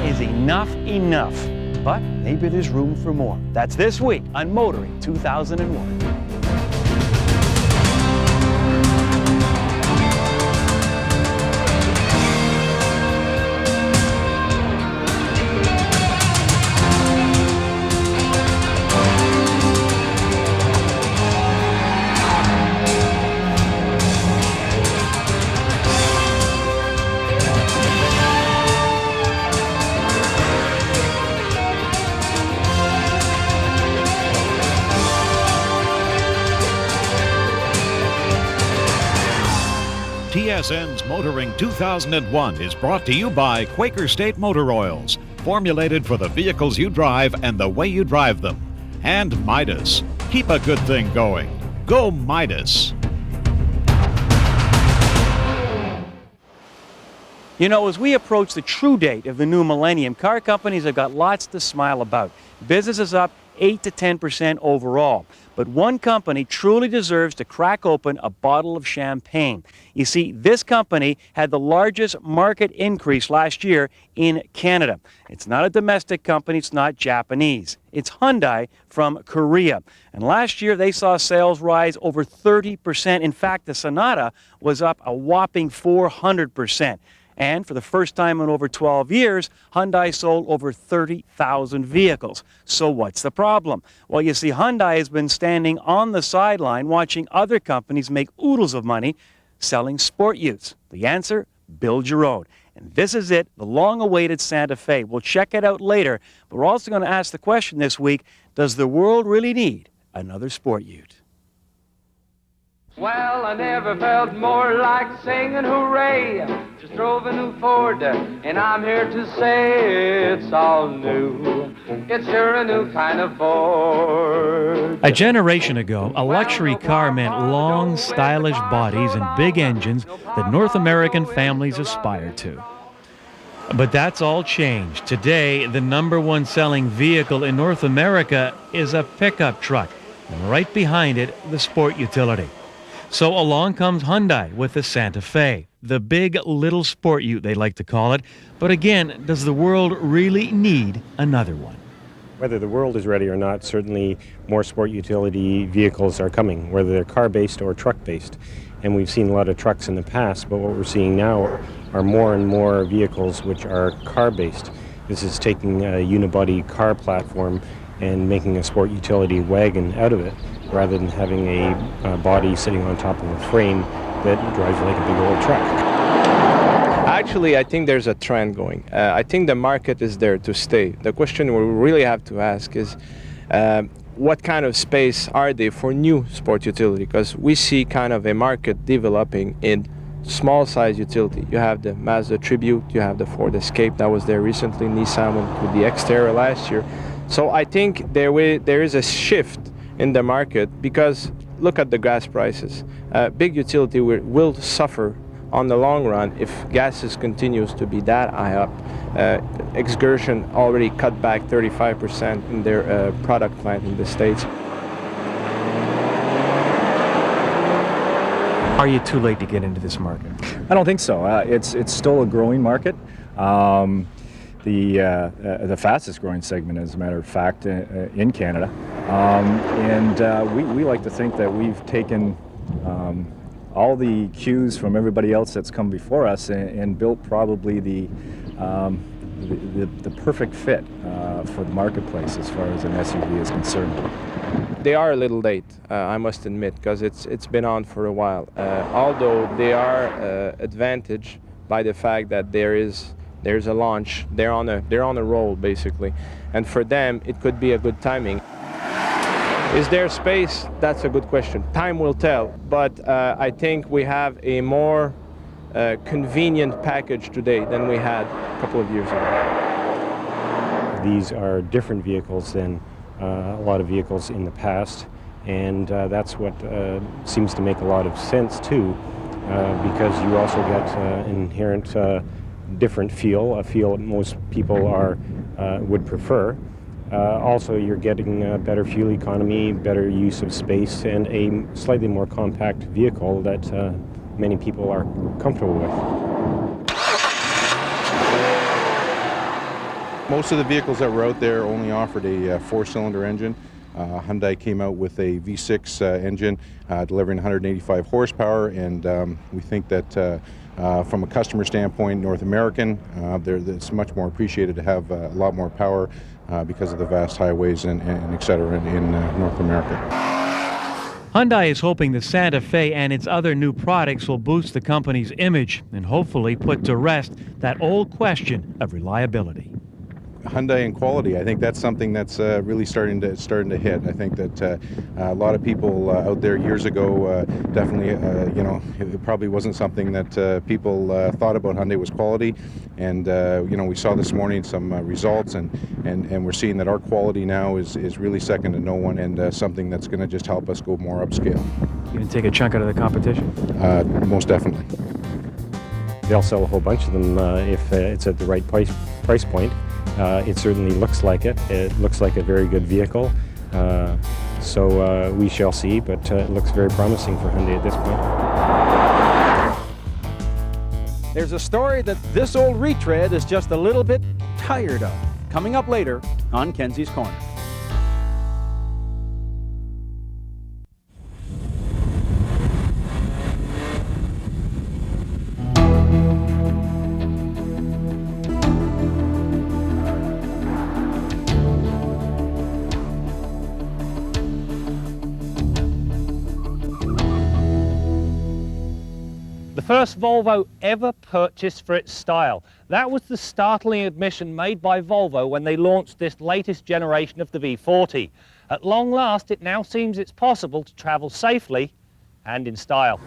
is enough. But maybe there's room for more. That's this week on Motoring 2001. TSN's Motoring 2001 is brought to you by Quaker State Motor Oils, formulated for the vehicles you drive and the way you drive them. And MIDAS. Keep a good thing going. Go MIDAS. You know, as we approach the true date of the new millennium, car companies have got lots to smile about. Business is up 8 to 10% overall. But one company truly deserves to crack open a bottle of champagne. You see, this company had the largest market increase last year in Canada. It's not a domestic company, it's not Japanese. It's Hyundai from Korea. And last year they saw sales rise over 30%. In fact, the Sonata was up a whopping 400%. And for the first time in over 12 years, Hyundai sold over 30,000 vehicles. So what's the problem? Well, you see, Hyundai has been standing on the sideline watching other companies make oodles of money selling sport utes. The answer? Build your own. And this is it, the long-awaited Santa Fe. We'll check it out later, but we're also going to ask the question this week, does the world really need another sport ute? Well, I never felt more like singing hooray. Just drove a new Ford, and I'm here to say it's all new. It's sure a new kind of Ford. A generation ago, a luxury car meant long, stylish bodies and big engines that North American families aspired to. But that's all changed. Today, the #1 selling vehicle in North America is a pickup truck, and right behind it, the sport utility. So along comes Hyundai with the Santa Fe, the big little sport ute they like to call it. But again, does the world really need another one? Whether the world is ready or not, certainly more sport utility vehicles are coming, whether they're car-based or truck-based. And we've seen a lot of trucks in the past, but what we're seeing now are more and more vehicles which are car-based. This is taking a unibody car platform and making a sport utility wagon out of it, rather than having a body sitting on top of a frame that drives like a big old truck. Actually, I think there's a trend going. I think the market is there to stay. The question we really have to ask is, what kind of space are they for new sport utility? Because we see kind of a market developing in small size utility. You have the Mazda Tribute, you have the Ford Escape that was there recently, Nissan went with the Xterra last year. So I think there is a shift in the market, because look at the gas prices. Big utility will suffer on the long run if gases continues to be that high up. Exertion already cut back 35% in their product plant in the States. Are you too late to get into this market? I don't think so. It's still a growing market. The fastest growing segment, as a matter of fact, in Canada. We like to think that we've taken all the cues from everybody else that's come before us and built probably the perfect fit for the marketplace as far as an SUV is concerned. They are a little late, I must admit, because it's been on for a while. Although they are advantaged by the fact that there's a launch, they're on a roll basically, and for them it could be a good timing. Is there space? That's a good question. Time will tell, but I think we have a more convenient package today than we had a couple of years ago. These are different vehicles than a lot of vehicles in the past, and that's what seems to make a lot of sense too, because you also get inherent different feel, a feel that most people would prefer. Also, you're getting better fuel economy, better use of space, and a slightly more compact vehicle that many people are comfortable with. Most of the vehicles that were out there only offered a 4-cylinder engine. Hyundai came out with a V6 engine delivering 185 horsepower, and we think that from a customer standpoint, North American, it's much more appreciated to have a lot more power because of the vast highways and et cetera in North America. Hyundai is hoping the Santa Fe and its other new products will boost the company's image and hopefully put to rest that old question of reliability. Hyundai and quality, I think that's something that's really starting to hit. I think that a lot of people out there years ago definitely, it probably wasn't something that people thought about Hyundai was quality, and we saw this morning some results, and we're seeing that our quality now is really second to no one, and something that's going to just help us go more upscale. You can take a chunk out of the competition? Most definitely. They'll sell a whole bunch of them if it's at the right price point. It certainly looks like it. It looks like a very good vehicle. So we shall see, but it looks very promising for Hyundai at this point. There's a story that this old retread is just a little bit tired of. Coming up later on Kenzie's Corner. The first Volvo ever purchased for its style. That was the startling admission made by Volvo when they launched this latest generation of the V40. At long last, it now seems it's possible to travel safely and in style.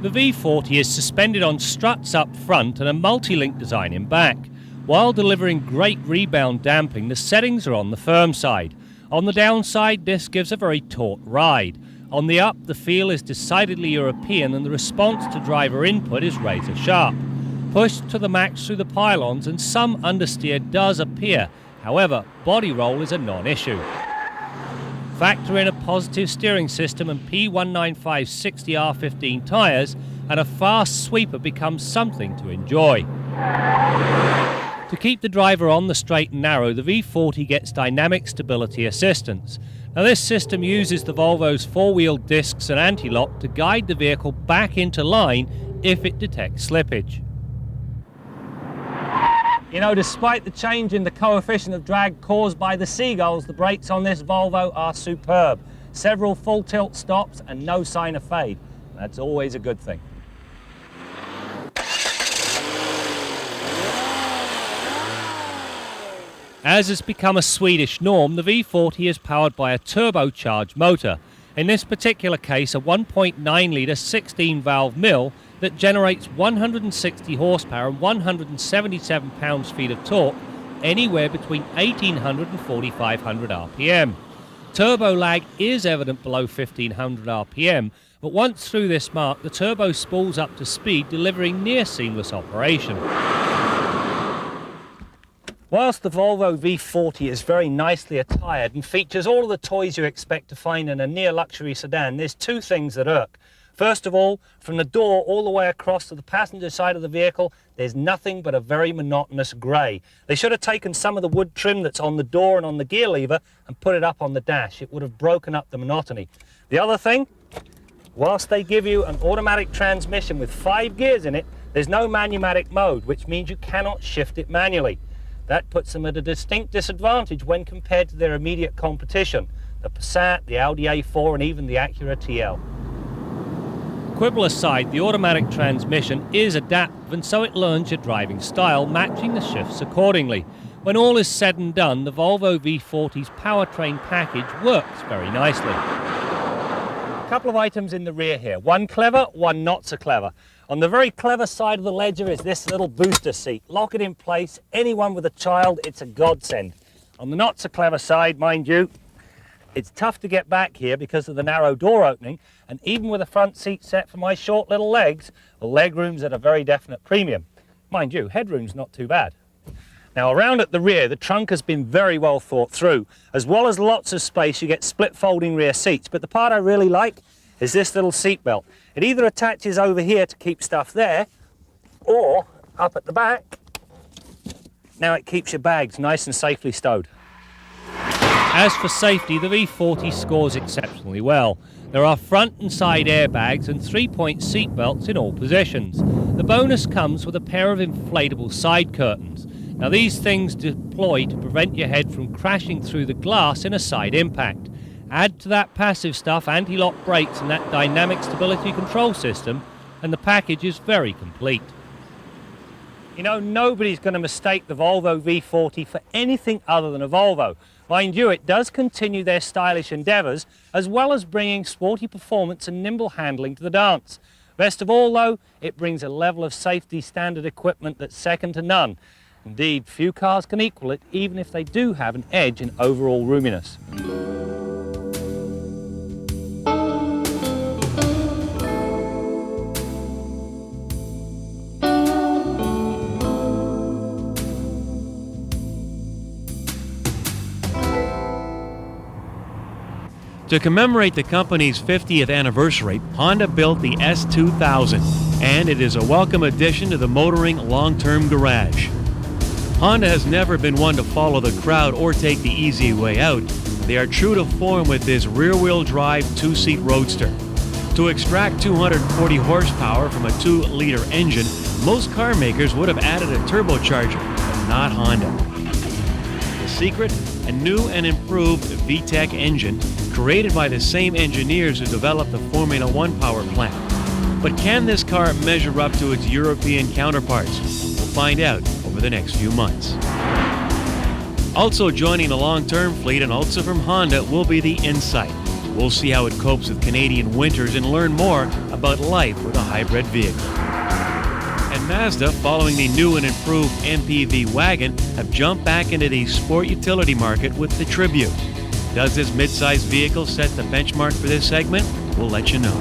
The V40 is suspended on struts up front and a multi-link design in back. While delivering great rebound damping, the settings are on the firm side. On the downside, this gives a very taut ride. On the up, the feel is decidedly European and the response to driver input is razor sharp. Pushed to the max through the pylons and some understeer does appear. However, body roll is a non-issue. Factor in a positive steering system and P195 60R15 tyres and a fast sweeper becomes something to enjoy. To keep the driver on the straight and narrow, the V40 gets dynamic stability assistance. Now this system uses the Volvo's four-wheel discs and anti-lock to guide the vehicle back into line if it detects slippage. You know, despite the change in the coefficient of drag caused by the seagulls, the brakes on this Volvo are superb. Several full tilt stops and no sign of fade. That's always a good thing. As has become a Swedish norm, the V40 is powered by a turbocharged motor. In this particular case, a 1.9-litre 16-valve mill that generates 160 horsepower and 177 pounds-feet of torque, anywhere between 1,800 and 4,500 RPM. Turbo lag is evident below 1,500 RPM, but once through this mark, the turbo spools up to speed, delivering near seamless operation. Whilst the Volvo V40 is very nicely attired and features all of the toys you expect to find in a near-luxury sedan, there's two things that irk. First of all, from the door all the way across to the passenger side of the vehicle, there's nothing but a very monotonous grey. They should have taken some of the wood trim that's on the door and on the gear lever and put it up on the dash. It would have broken up the monotony. The other thing, whilst they give you an automatic transmission with 5 gears in it, there's no manumatic mode, which means you cannot shift it manually. That puts them at a distinct disadvantage when compared to their immediate competition, the Passat, the Audi A4 and even the Acura TL. Quibble aside, the automatic transmission is adaptive and so it learns your driving style, matching the shifts accordingly. When all is said and done, the Volvo V40's powertrain package works very nicely. A couple of items in the rear here, one clever, one not so clever. On the very clever side of the ledger is this little booster seat. Lock it in place. Anyone with a child, it's a godsend. On the not so clever side, mind you, it's tough to get back here because of the narrow door opening, and even with a front seat set for my short little legs, the leg room's at a very definite premium. Mind you, headroom's not too bad. Now around at the rear, the trunk has been very well thought through. As well as lots of space, you get split folding rear seats, but the part I really like is this little seat belt. It either attaches over here to keep stuff there, or up at the back, Now it keeps your bags nice and safely stowed. As for safety, the V40 scores exceptionally well. There are front and side airbags and 3-point seat belts in all positions. The bonus comes with a pair of inflatable side curtains. Now these things deploy to prevent your head from crashing through the glass in a side impact. Add to that passive stuff anti-lock brakes and that dynamic stability control system, and the package is very complete. You know, nobody's going to mistake the Volvo V40 for anything other than a Volvo. Mind you, it does continue their stylish endeavours, as well as bringing sporty performance and nimble handling to the dance. Best of all, though, it brings a level of safety standard equipment that's second to none. Indeed, few cars can equal it, even if they do have an edge in overall roominess. To commemorate the company's 50th anniversary, Honda built the S2000, and it is a welcome addition to the motoring long-term garage. Honda has never been one to follow the crowd or take the easy way out. They are true to form with this rear-wheel drive two-seat roadster. To extract 240 horsepower from a 2-liter engine, most car makers would have added a turbocharger, but not Honda. The secret? A new and improved VTEC engine created by the same engineers who developed the Formula One power plant. But can this car measure up to its European counterparts? We'll find out over the next few months. Also joining the long-term fleet and also from Honda will be the Insight. We'll see how it copes with Canadian winters and learn more about life with a hybrid vehicle. And Mazda, following the new and improved MPV wagon, have jumped back into the sport utility market with the Tribute. Does this mid-sized vehicle set the benchmark for this segment? We'll let you know.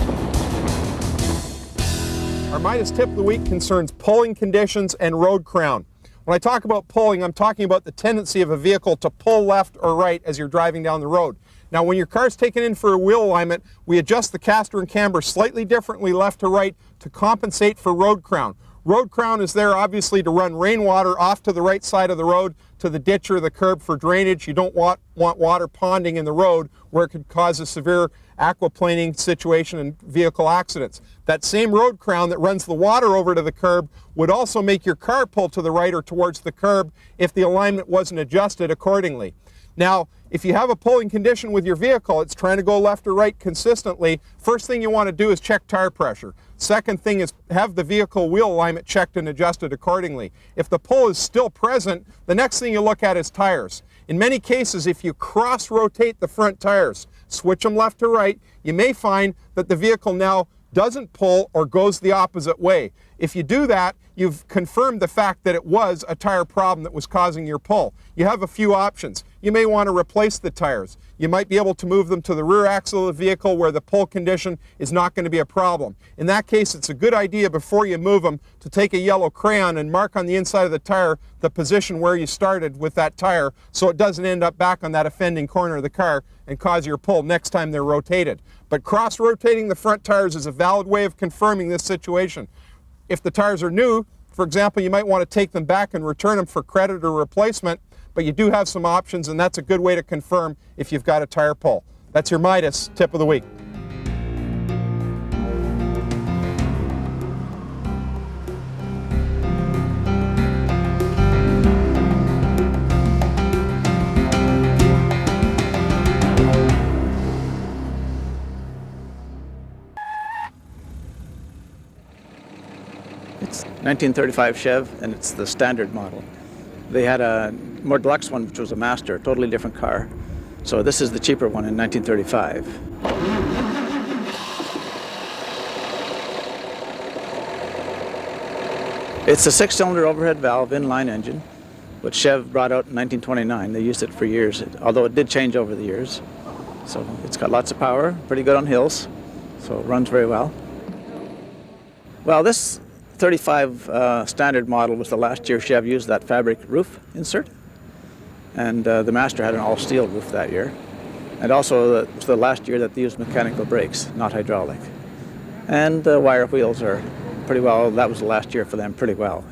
Our MIDAS Tip of the Week concerns pulling conditions and road crown. When I talk about pulling, I'm talking about the tendency of a vehicle to pull left or right as you're driving down the road. Now, when your car's taken in for a wheel alignment, we adjust the caster and camber slightly differently left to right to compensate for road crown. Road crown is there obviously to run rainwater off to the right side of the road to the ditch or the curb for drainage. You don't want water ponding in the road where it could cause a severe aquaplaning situation and vehicle accidents. That same road crown that runs the water over to the curb would also make your car pull to the right or towards the curb if the alignment wasn't adjusted accordingly. Now, if you have a pulling condition with your vehicle, it's trying to go left or right consistently, first thing you want to do is check tire pressure. Second thing is have the vehicle wheel alignment checked and adjusted accordingly. If the pull is still present, the next thing you look at is tires. In many cases, if you cross-rotate the front tires, switch them left to right, you may find that the vehicle now doesn't pull or goes the opposite way. If you do that, you've confirmed the fact that it was a tire problem that was causing your pull. You have a few options. You may want to replace the tires. You might be able to move them to the rear axle of the vehicle where the pull condition is not going to be a problem. In that case, it's a good idea before you move them to take a yellow crayon and mark on the inside of the tire the position where you started with that tire so it doesn't end up back on that offending corner of the car and cause your pull next time they're rotated. But cross-rotating the front tires is a valid way of confirming this situation. If the tires are new, for example, you might want to take them back and return them for credit or replacement, but you do have some options, and that's a good way to confirm if you've got a tire pull. That's your MIDAS Tip of the Week. It's 1935 Chev, and it's the standard model. They had a more deluxe one, which was a Master, totally different car. So this is the cheaper one in 1935. It's a 6-cylinder overhead valve inline engine, which Chev brought out in 1929. They used it for years, although it did change over the years. So it's got lots of power, pretty good on hills, so it runs very well. Well, this 35 standard model was the last year Chev used that fabric roof insert, and the Master had an all-steel roof that year, and also it was the last year that they used mechanical brakes, not hydraulic. And the wire wheels are pretty well, that was the last year for them pretty well.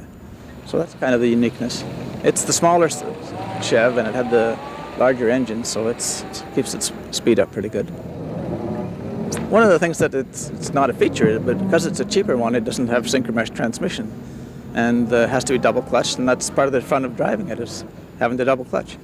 So that's kind of the uniqueness. It's the smaller Chev, and it had the larger engine, so it keeps its speed up pretty good. One of the things that it's not a feature, but because it's a cheaper one, it doesn't have synchro mesh transmission, and has to be double clutched, and that's part of the fun of driving it, is having the double clutch.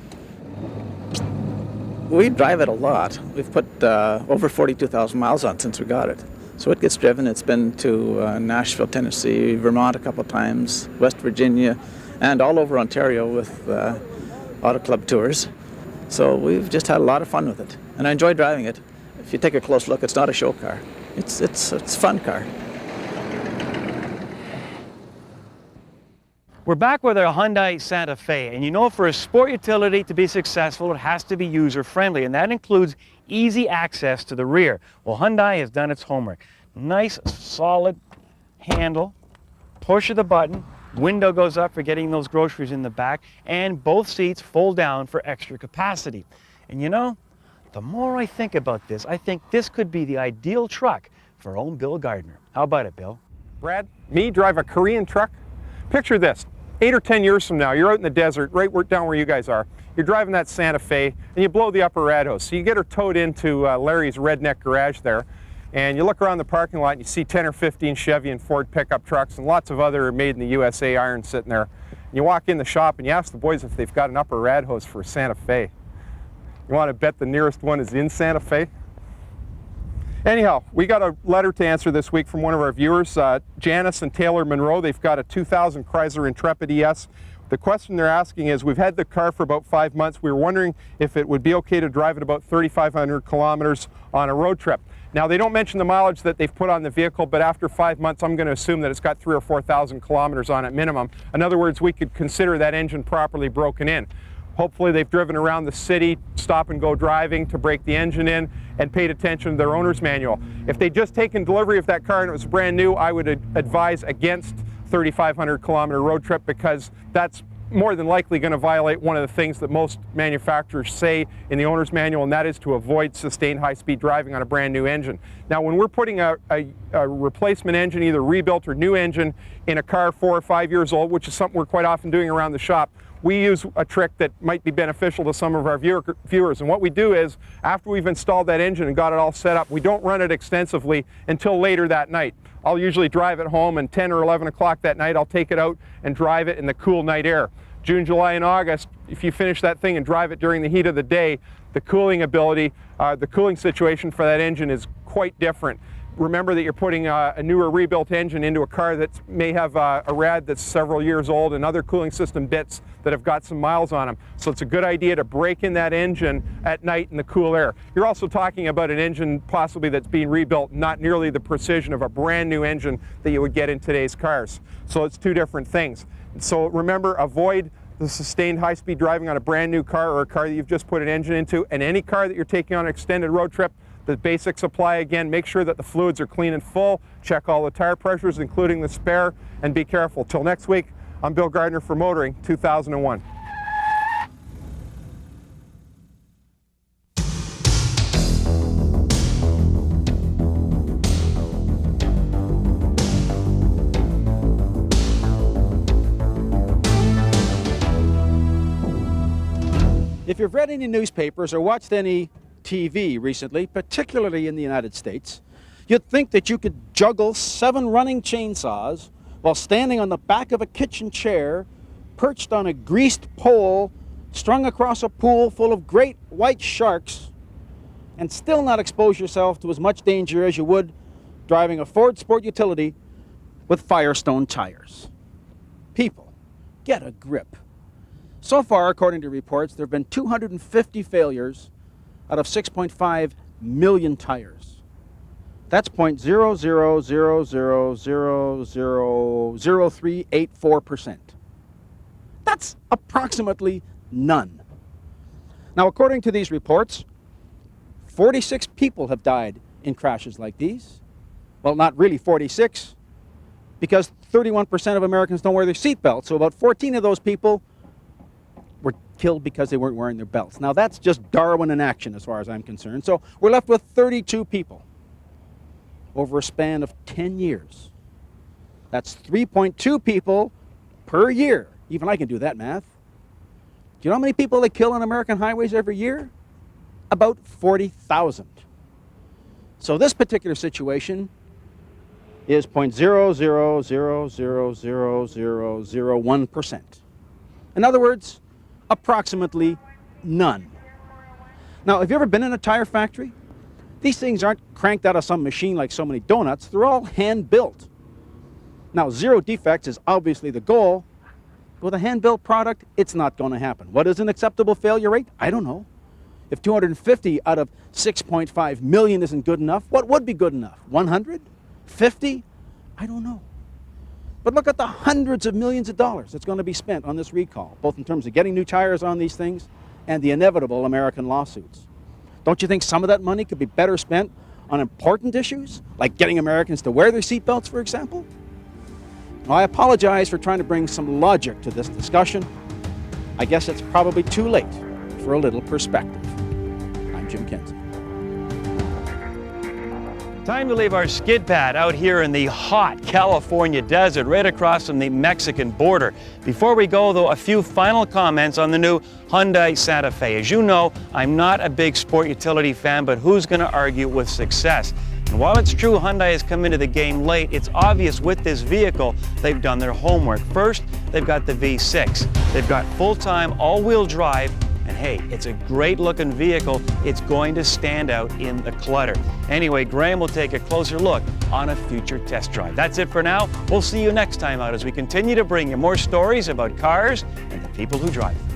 We drive it a lot. We've put over 42,000 miles on since we got it. So it gets driven. It's been to Nashville, Tennessee, Vermont a couple of times, West Virginia, and all over Ontario with auto club tours. So we've just had a lot of fun with it, and I enjoy driving it. If you take a close look, it's not a show car. It's a fun car. We're back with our Hyundai Santa Fe, and you know, for a sport utility to be successful, it has to be user-friendly, and that includes easy access to the rear. Well, Hyundai has done its homework. Nice, solid handle, push of the button, window goes up for getting those groceries in the back, and both seats fold down for extra capacity. And you know, the more I think about this, I think this could be the ideal truck for our own Bill Gardner. How about it, Bill? Brad, me drive a Korean truck? Picture this. 8 or 10 years from now, you're out in the desert, right down where you guys are. You're driving that Santa Fe, and you blow the upper rad hose. So you get her towed into Larry's redneck garage there, and you look around the parking lot, and you see 10 or 15 Chevy and Ford pickup trucks, and lots of other made in the USA irons sitting there. And you walk in the shop, and you ask the boys if they've got an upper rad hose for a Santa Fe. You want to bet the nearest one is in Santa Fe? Anyhow, we got a letter to answer this week from one of our viewers, Janice and Taylor Monroe. They've got a 2000 Chrysler Intrepid ES. The question they're asking is, we've had the car for about 5 months. We were wondering if it would be okay to drive it about 3,500 kilometers on a road trip. Now, they don't mention the mileage that they've put on the vehicle, but after 5 months, I'm going to assume that it's got 3,000 or 4,000 kilometers on it minimum. In other words, we could consider that engine properly broken in. Hopefully they've driven around the city, stop and go driving to break the engine in, and paid attention to their owner's manual. If they'd just taken delivery of that car and it was brand new, I would advise against 3,500 kilometer road trip, because that's more than likely going to violate one of the things that most manufacturers say in the owner's manual, and that is to avoid sustained high-speed driving on a brand new engine. Now, when we're putting a replacement engine, either rebuilt or new engine, in a car 4 or 5 years old, which is something we're quite often doing around the shop, we use a trick that might be beneficial to some of our viewers. And what we do is, after we've installed that engine and got it all set up, we don't run it extensively until later that night. I'll usually drive it home, and 10 or 11 o'clock that night, I'll take it out and drive it in the cool night air. June, July, and August, if you finish that thing and drive it during the heat of the day, the cooling ability, the cooling situation for that engine is quite different. Remember that you're putting a newer rebuilt engine into a car that may have a rad that's several years old and other cooling system bits that have got some miles on them. So it's a good idea to break in that engine at night in the cool air. You're also talking about an engine possibly that's being rebuilt, not nearly the precision of a brand new engine that you would get in today's cars. So it's two different things. So remember, avoid the sustained high-speed driving on a brand new car or a car that you've just put an engine into, and any car that you're taking on an extended road trip. The basics apply again. Make sure that the fluids are clean and full. Check all the tire pressures, including the spare, and be careful. Till next week, I'm Bill Gardner for Motoring 2001. If you've read any newspapers or watched any TV recently, particularly in the United States, you'd think that you could juggle 7 running chainsaws while standing on the back of a kitchen chair, perched on a greased pole, strung across a pool full of great white sharks, and still not expose yourself to as much danger as you would driving a Ford Sport Utility with Firestone tires. People, get a grip. So far, according to reports, there have been 250 failures out of 6.5 million tires. That's 0.0000000384%. That's approximately none. Now, according to these reports, 46 people have died in crashes like these. Well, not really 46, because 31% of Americans don't wear their seatbelts, so about 14 of those people were killed because they weren't wearing their belts. Now, that's just Darwin in action as far as I'm concerned. So we're left with 32 people over a span of 10 years. That's 3.2 people per year. Even I can do that math. you know how many people they kill on American highways every year? About 40,000. So this particular situation is 0.0000001%. In other words, approximately none. Now, have you ever been in a tire factory? These things aren't cranked out of some machine like so many donuts. They're all hand-built. Now, zero defects is obviously the goal. With a hand-built product, it's not going to happen. What is an acceptable failure rate? I don't know. If 250 out of 6.5 million isn't good enough, what would be good enough? 100? 50? I don't know. But look at the hundreds of millions of dollars that's going to be spent on this recall, both in terms of getting new tires on these things and the inevitable American lawsuits. Don't you think some of that money could be better spent on important issues, like getting Americans to wear their seatbelts, for example? Well, I apologize for trying to bring some logic to this discussion. I guess it's probably too late for a little perspective. I'm Jim Kenzie. Time to leave our skid pad out here in the hot California desert, right across from the Mexican border. Before we go, though, a few final comments on the new Hyundai Santa Fe. As you know, I'm not a big sport utility fan, but who's going to argue with success? And while it's true Hyundai has come into the game late, it's obvious with this vehicle they've done their homework. First, they've got the V6. They've got full-time all-wheel drive. And hey, it's a great looking vehicle. It's going to stand out in the clutter. Anyway, Graham will take a closer look on a future test drive. That's it for now. We'll see you next time out as we continue to bring you more stories about cars and the people who drive them.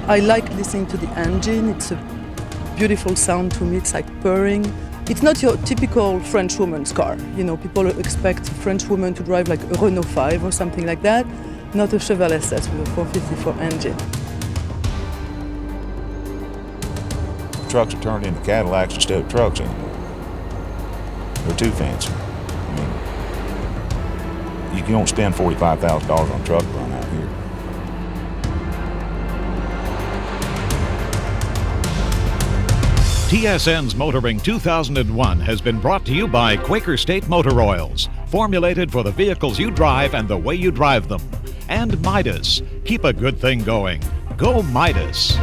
I like listening to the engine. It's a beautiful sound to me. It's like purring. It's not your typical French woman's car. You know, people expect a French woman to drive like a Renault 5 or something like that, not a Chevrolet set with a 454 engine. Trucks are turned into Cadillacs instead of trucks anymore. They're too fancy. I mean, you don't spend $45,000 on a truck run out here. TSN's Motoring 2001 has been brought to you by Quaker State Motor Oils, formulated for the vehicles you drive and the way you drive them. And MIDAS. Keep a good thing going. Go MIDAS.